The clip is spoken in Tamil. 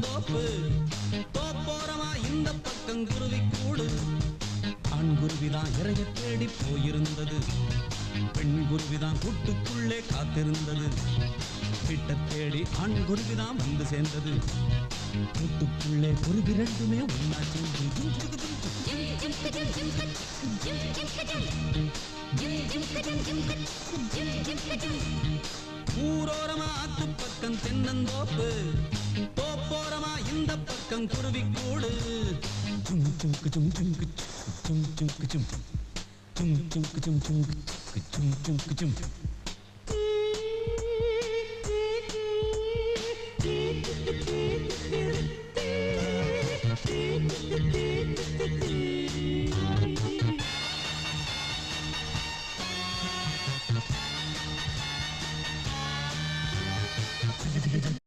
தென்னந்தோப்பு தோப்போரமா இந்த பக்கம் குருவி கூடு ஆண் குருவிதான் இறைய தேடி போயிருந்தது பெண் குருவிதான் கூட்டுக்குள்ளே காத்திருந்தது கிட்ட தேடி ஆண் குருவிதான் வந்து சேர்ந்தது கூட்டுக்குள்ளே குருவி ரெண்டுமே ஒன்னா ஊரோரமா ஆத்து பக்கம் தென்னந்தோப்பு தோப்போரமா இந்த பக்கம் குருவி கூடு சும் சும் சும் சும் சும் சும் சும் சும் சும் சும் சும் சும் சும் சும்